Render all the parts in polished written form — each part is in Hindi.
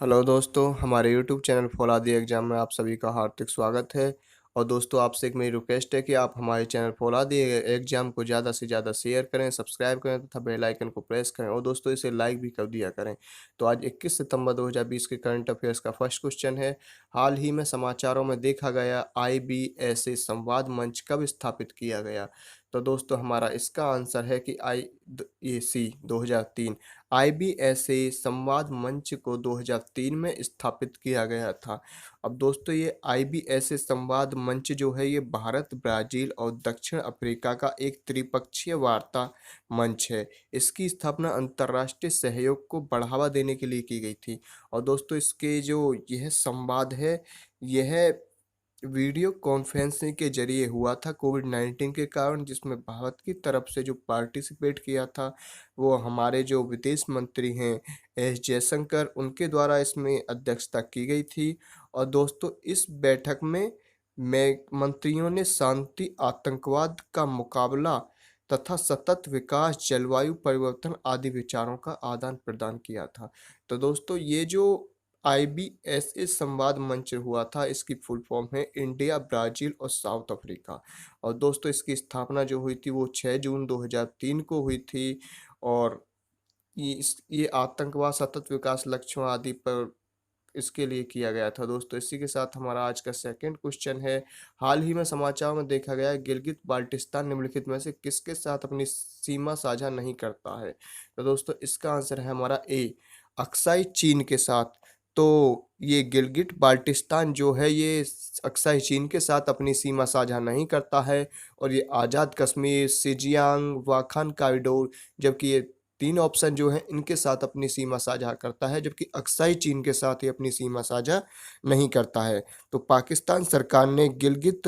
हेलो दोस्तों, हमारे यूट्यूब चैनल फौलादी एग्जाम में आप सभी का हार्दिक स्वागत है। और दोस्तों, आपसे एक मेरी रिक्वेस्ट है कि आप हमारे चैनल फौलादी एग्जाम को ज़्यादा से ज़्यादा शेयर करें, सब्सक्राइब करें तथा बेल आइकन को प्रेस करें और दोस्तों इसे लाइक भी कर दिया करें। तो आज 21 सितंबर 2020 के करंट अफेयर्स का फर्स्ट क्वेश्चन है। हाल ही में समाचारों में देखा गया IBSA संवाद मंच कब स्थापित किया गया? तो दोस्तों, हमारा इसका आंसर है कि IAC 2003। IBSA संवाद मंच को 2003 में स्थापित किया गया था। अब दोस्तों, ये IBSA संवाद मंच जो है ये भारत, ब्राज़ील और दक्षिण अफ्रीका का एक त्रिपक्षीय वार्ता मंच है। इसकी स्थापना अंतर्राष्ट्रीय सहयोग को बढ़ावा देने के लिए की गई थी। और दोस्तों, इसके जो यह संवाद है, यह वीडियो कॉन्फ्रेंसिंग के जरिए हुआ था कोविड-19 के कारण, जिसमें भारत की तरफ से जो पार्टिसिपेट किया था वो हमारे जो विदेश मंत्री हैं एस जयशंकर, उनके द्वारा इसमें अध्यक्षता की गई थी। और दोस्तों, इस बैठक में मंत्रियों ने शांति, आतंकवाद का मुकाबला तथा सतत विकास, जलवायु परिवर्तन आदि विचारों का आदान प्रदान किया था। तो दोस्तों, ये जो IBSA संवाद मंच हुआ था, इसकी फुल फॉर्म है इंडिया, ब्राज़ील और साउथ अफ्रीका। और दोस्तों, इसकी स्थापना जो हुई थी वो 6 जून 2003 को हुई थी। और ये आतंकवाद, सतत विकास लक्ष्यों आदि पर इसके लिए किया गया था। दोस्तों, इसी के साथ हमारा आज का सेकंड क्वेश्चन है। हाल ही में समाचारों में देखा गया है गिलगित बाल्टिस्तान निम्नलिखित में से किसके साथ अपनी सीमा साझा नहीं करता है? तो दोस्तों, इसका आंसर है हमारा ए, अक्साई चीन के साथ। तो ये गिलगिट बाल्टिस्तान जो है ये अक्साई चीन के साथ अपनी सीमा साझा नहीं करता है। और ये आज़ाद कश्मीर, सिजियांग, वाखान कॉरिडोर, जबकि ये 3 ऑप्शन जो हैं इनके साथ अपनी सीमा साझा करता है, जबकि अक्साई चीन के साथ ही अपनी सीमा साझा नहीं करता है। तो पाकिस्तान सरकार ने गिलगित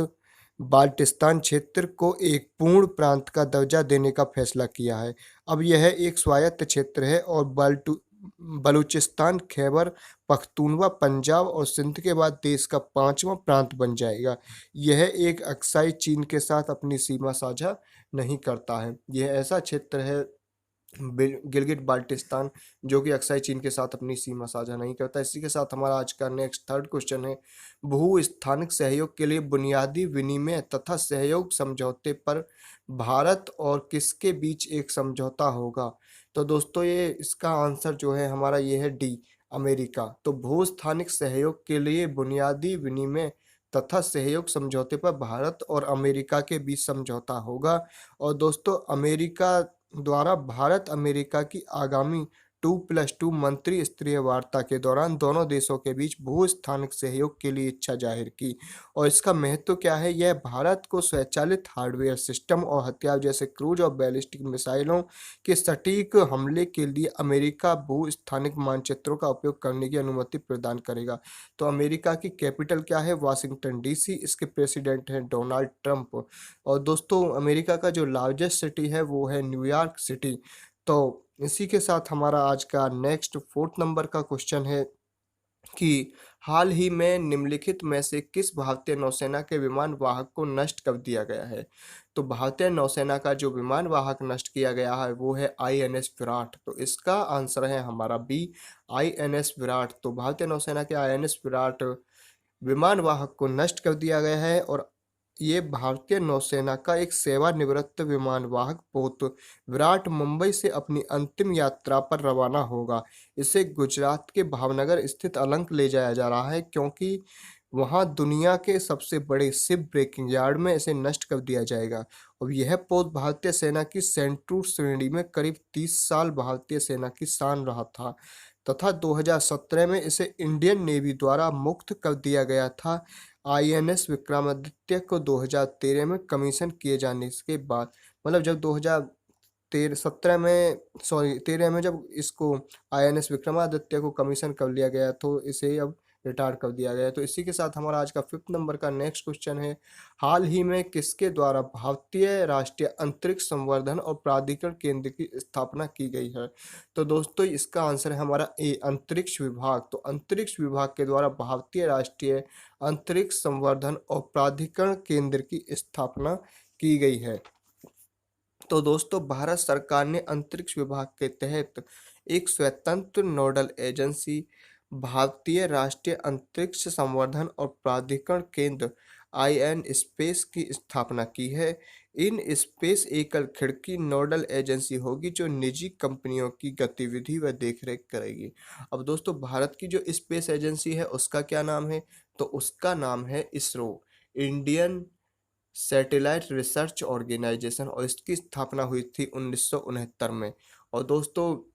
बाल्टिस्तान क्षेत्र को एक पूर्ण प्रांत का दर्जा देने का फैसला किया है। अब यह एक स्वायत्त क्षेत्र है और बलूचिस्तान, खैबर पख्तूनवा, पंजाब और सिंध के बाद देश का 5वां प्रांत बन जाएगा। यह एक अक्साई चीन के साथ अपनी सीमा साझा नहीं करता है। यह ऐसा क्षेत्र है गिलगिट बाल्टिस्तान जो कि अक्साई चीन के साथ अपनी सीमा साझा नहीं करता। इसी के साथ हमारा आज का नेक्स्ट थर्ड क्वेश्चन है। भू स्थानिक सहयोग के लिए बुनियादी विनिमय तथा सहयोग समझौते पर भारत और किसके बीच एक समझौता होगा? तो दोस्तों, ये इसका आंसर जो है हमारा ये है डी, अमेरिका। तो भू स्थानिक सहयोग के लिए बुनियादी विनिमय तथा सहयोग समझौते पर भारत और अमेरिका के बीच समझौता होगा। और दोस्तों, अमेरिका द्वारा भारत अमेरिका की आगामी 2+2 मंत्री स्तरीय वार्ता के दौरान दोनों देशों के बीच भू-स्थानिक सहयोग के लिए इच्छा जाहिर की। और इसका महत्व क्या है? यह भारत को स्वचालित हार्डवेयर सिस्टम और हथियार जैसे क्रूज और बैलिस्टिक मिसाइलों के सटीक हमले के लिए अमेरिका भू-स्थानिक मानचित्रों का उपयोग करने की अनुमति प्रदान करेगा। तो अमेरिका की कैपिटल क्या है? Washington DC. इसके प्रेसिडेंट हैं डोनाल्ड ट्रंप। और दोस्तों, अमेरिका का जो लार्जेस्ट सिटी है वो है न्यूयॉर्क सिटी। तो इसी के साथ हमारा आज का नेक्स्ट फोर्थ नंबर का क्वेश्चन है कि हाल ही में निम्नलिखित में से किस भारतीय नौसेना के विमान वाहक को नष्ट कर दिया गया है? तो भारतीय नौसेना का जो विमान वाहक नष्ट किया गया है वो है INS विराट। तो इसका आंसर है हमारा बी, INS विराट। तो भारतीय नौसेना के INS विराट विमान वाहक को नष्ट कर दिया गया है। और ये भारतीय नौसेना का एक सेवानिवृत्त विमान वाहक पोत विराट मुंबई से अपनी अंतिम यात्रा पर रवाना होगा। इसे गुजरात के भावनगर स्थित अलंग ले जाया जा रहा है, क्योंकि वहां दुनिया के सबसे बड़े शिप ब्रेकिंग यार्ड में इसे नष्ट कर दिया जाएगा। और यह पोत भारतीय सेना की सेंट्रू श्रेणी में करीब 30 साल भारतीय सेना की शान रहा था तथा 2017 में इसे इंडियन नेवी द्वारा मुक्त कर दिया गया था। INS विक्रमादित्य को 2013 में कमीशन किए जाने के बाद, मतलब जब 2013 17 में, सॉरी 13 में जब इसको INS विक्रमादित्य को कमीशन कर लिया गया तो इसे अब रिटायर कर दिया गया। तो इसी के साथ हमारा आज का फिफ्थ नंबर का नेक्स्ट क्वेश्चन है। हाल ही में किसके द्वारा भारतीय राष्ट्रीय अंतरिक्ष संवर्धन और प्राधिकरण केंद्र की स्थापना की गई है? तो दोस्तों, इसका आंसर है हमारा ए, अंतरिक्ष विभाग। तो अंतरिक्ष विभाग के द्वारा भारतीय राष्ट्रीय अंतरिक्ष संवर्धन और प्राधिकरण केंद्र की स्थापना की गई है। तो दोस्तों, भारत सरकार ने अंतरिक्ष विभाग के तहत एक स्वतंत्र नोडल एजेंसी भारतीय राष्ट्रीय अंतरिक्ष संवर्धन और प्राधिकरण केंद्र (आईएन) स्पेस की स्थापना की है। इन स्पेस एकल खिड़की नोडल एजेंसी होगी जो निजी कंपनियों की गतिविधि व देखरेख करेगी। अब दोस्तों, भारत की जो स्पेस एजेंसी है उसका क्या नाम है? तो उसका नाम है ISRO, Indian satellite research organisation, और इसकी स्थापना हुई थी 1969 में। और दोस्तों,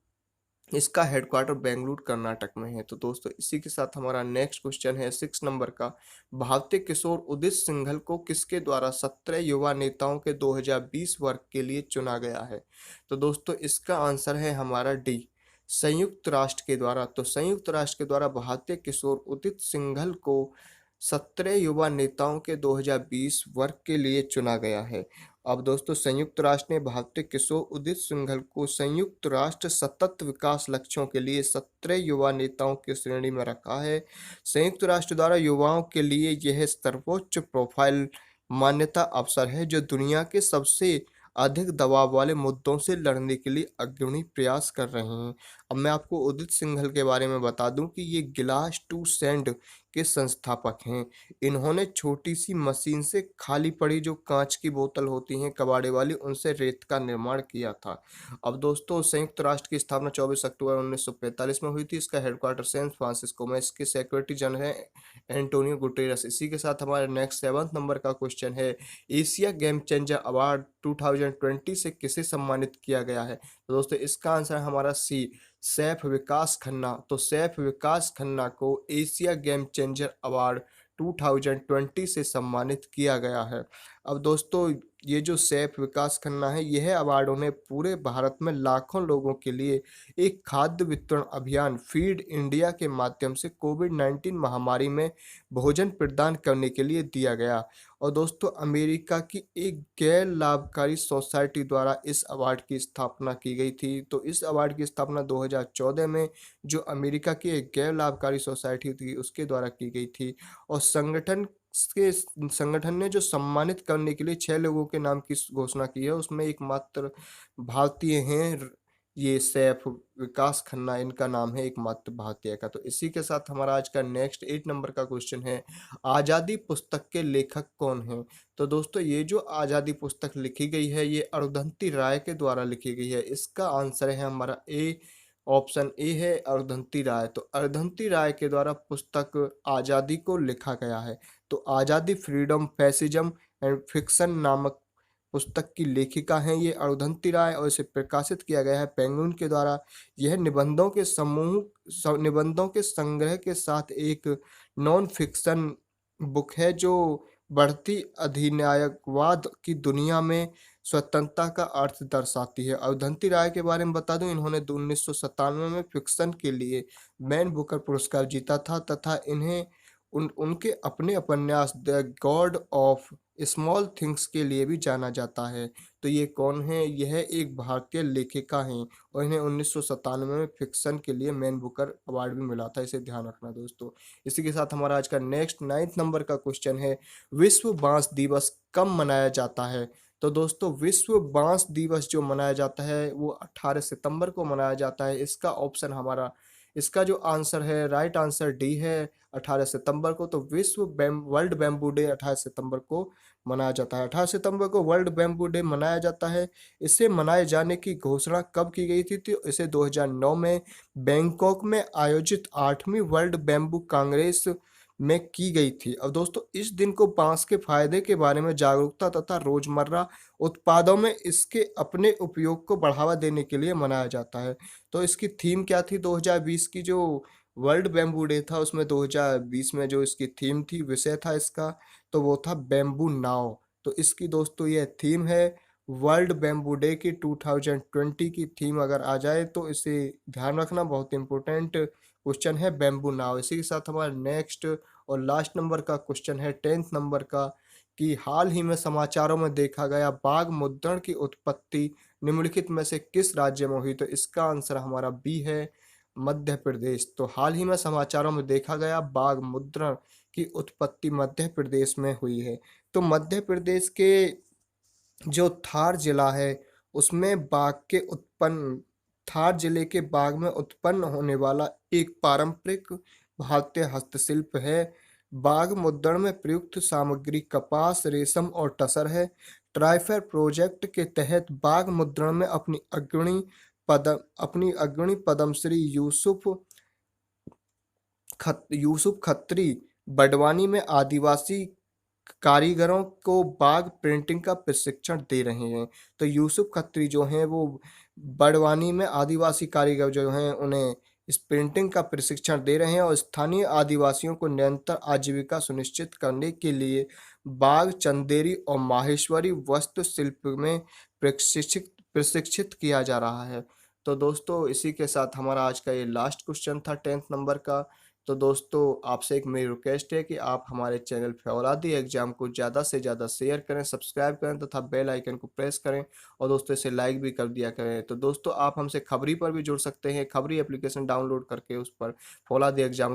इसका हेडक्वार्टर बेंगलुरु कर्नाटक में है। तो दोस्तों, इसी के साथ हमारा नेक्स्ट क्वेश्चन है 6 नंबर का। भारतीय किशोर उदित सिंघल को किसके द्वारा 17 युवा नेताओं के 2020 वर्ग के लिए चुना गया है? तो दोस्तों, इसका आंसर है हमारा डी, संयुक्त राष्ट्र के द्वारा। तो संयुक्त राष्ट्र के द्वारा भारतीय किशोर उदित सिंघल को 17 युवा नेताओं के 2020 वर्ग के लिए चुना गया है। अब दोस्तों, संयुक्त राष्ट्र ने भारतीय किशोर उदित सिंघल को संयुक्त राष्ट्र सतत विकास लक्ष्यों के लिए 17 युवा नेताओं की श्रेणी में रखा है। संयुक्त राष्ट्र द्वारा युवाओं के लिए यह सर्वोच्च प्रोफाइल मान्यता अवसर है जो दुनिया के सबसे अधिक दबाव वाले मुद्दों से लड़ने के लिए अग्रणी प्रयास कर रहे हैं। अब मैं आपको उदित सिंघल के बारे में बता दूं कि ये गिलास टू सैंड के संस्थापक हैं। इन्होंने छोटी सी मशीन से खाली पड़ी जो कांच की बोतल होती हैं कबाड़े वाली, उनसे रेत का निर्माण किया था। अब दोस्तों, संयुक्त राष्ट्र की स्थापना 24 अक्टूबर 1945 में हुई थी। इसका हेडक्वार्टर सैन फ्रांसिस्को में। इसके सेक्रेटरी जनरल हैं एंटोनियो गुटेरस। इसी के साथ हमारे नेक्स्ट 7 नंबर का क्वेश्चन है, एशिया गेम चेंजर अवार्ड 2020 से किसे सम्मानित किया गया है? तो दोस्तों, इसका आंसर है हमारा सी, सैफ विकास खन्ना। तो सैफ विकास खन्ना को एशिया गेम चेंजर अवार्ड 2020 से सम्मानित किया गया है। अब दोस्तों, ये जो सैफ विकास खन्ना है, यह अवार्ड उन्हें पूरे भारत में लाखों लोगों के लिए एक खाद्य वितरण अभियान फीड इंडिया के माध्यम से कोविड-19 महामारी में भोजन प्रदान करने के लिए दिया गया। और दोस्तों, अमेरिका की एक गैर लाभकारी सोसाइटी द्वारा इस अवार्ड की स्थापना की गई थी। तो इस अवार्ड की स्थापना 2014 में जो अमेरिका की एक गैर लाभकारी सोसाइटी थी उसके द्वारा की गई थी। और संगठन ने जो सम्मानित करने के लिए 6 लोगों के नाम की घोषणा की है, उसमें एकमात्र भारतीय हैं। ये सैफ विकास खन्ना, इनका नाम है एकमात्र भारतीय का। तो इसी के साथ हमारा आज का नेक्स्ट 8 नंबर का क्वेश्चन है, आज़ादी पुस्तक के लेखक कौन हैं? तो दोस्तों, ये जो आज़ादी पुस्तक लिखी गई है ये अरुंधति राय के द्वारा लिखी गई है। इसका आंसर है हमारा ए, ऑप्शन ए है अरुंधति राय। तो अरुंधति राय के द्वारा पुस्तक आज़ादी को लिखा गया है। तो आज़ादी फ्रीडम फैसिज्म एंड फिक्शन नामक पुस्तक की लेखिका हैं ये अरुंधति राय, और इसे प्रकाशित किया गया है पेंगुइन के द्वारा। यह निबंधों के संग्रह के साथ एक नॉन फिक्शन बुक है जो बढ़ती अधिनायकवाद की दुनिया में स्वतंत्रता का अर्थ दर्शाती है। अरुंधति राय के बारे में बता दूं, इन्होंने 1997 में फिक्शन के लिए मैन बुकर पुरस्कार जीता था, तथा इन्हें उनके अपने उपन्यास the God of small things के लिए भी जाना जाता है। तो ये कौन है? यह एक भारतीय लेखिका हैं, और इन्हें 1997 में फिक्शन के लिए मैन बुकर अवार्ड भी मिला था। इसे ध्यान रखना दोस्तों। इसी के साथ हमारा आज का नेक्स्ट 9th नंबर का क्वेश्चन है, विश्व बांस दिवस कब मनाया जाता है? तो दोस्तों, विश्व बांस दिवस जो मनाया जाता है वो 18 सितंबर को मनाया जाता है। इसका जो आंसर है, राइट आंसर डी है, 18 सितंबर को। तो वर्ल्ड बैम्बू डे 18 सितंबर को मनाया जाता है। 18 सितंबर को वर्ल्ड बैम्बू डे मनाया जाता है। इसे मनाए जाने की घोषणा कब की गई थी? तो इसे 2009 में बैंकॉक में आयोजित 8वीं वर्ल्ड बैम्बू कांग्रेस में की गई थी। अब दोस्तों, इस दिन को बांस के फायदे के बारे में जागरूकता तथा रोजमर्रा उत्पादों में इसके अपने उपयोग को बढ़ावा देने के लिए मनाया जाता है। तो इसकी थीम क्या थी? 2020 की जो वर्ल्ड बैम्बू डे था उसमें 2020 में जो इसकी थीम थी, विषय था इसका, तो वो था बैम्बू नाव। तो इसकी दोस्तों ये थीम है वर्ल्ड बैम्बू डे की 2020 की थीम अगर आ जाए तो इसे ध्यान रखना, बहुत इंपॉर्टेंट क्वेश्चन है बैम्बू नाव। इसी के साथ हमारा नेक्स्ट और लास्ट नंबर का क्वेश्चन है 10th नंबर का, कि हाल ही में समाचारों में देखा गया बाघ मुद्रण की उत्पत्ति निम्नलिखित में से किस राज्य में हुई? तो इसका आंसर हमारा बी है, मध्य प्रदेश। तो हाल ही में समाचारों में देखा गया बाघ मुद्रण की उत्पत्ति मध्य प्रदेश में हुई है। तो मध्य प्रदेश के जो धार जिला है उसमें बाघ के उत्पन्न थार जिले के बाग में उत्पन्न होने वाला एक पारंपरिक भारतीय हस्तशिल्प है। बाग मुद्रण में प्रयुक्त सामग्री कपास, रेशम और टसर है। ट्राइफेड प्रोजेक्ट के तहत बाग मुद्रण में अपनी अग्रणी पद्मश्री यूसुफ खत्री बड़वानी में आदिवासी कारीगरों को बाग प्रिंटिंग का प्रशिक्षण दे रहे हैं। तो यूसुफ खत्री जो हैं वो बड़वानी में आदिवासी कारीगर जो हैं उन्हें इस प्रिंटिंग का प्रशिक्षण दे रहे हैं और स्थानीय आदिवासियों को निरंतर आजीविका सुनिश्चित करने के लिए बाग, चंदेरी और माहेश्वरी वास्तुशिल्प में प्रशिक्षित किया जा रहा है। तो दोस्तों इसी के साथ हमारा आज का ये लास्ट क्वेश्चन था 10th नंबर का। तो दोस्तों आपसे एक मेरी रिक्वेस्ट है कि आप हमारे चैनल फौलादी एग्जाम को ज़्यादा से ज़्यादा शेयर करें, सब्सक्राइब करें तथा बेल आइकन को प्रेस करें और दोस्तों इसे लाइक भी कर दिया करें। तो दोस्तों आप हमसे खबरी पर भी जुड़ सकते हैं, खबरी एप्लीकेशन डाउनलोड करके उस पर फौलादी एग्जाम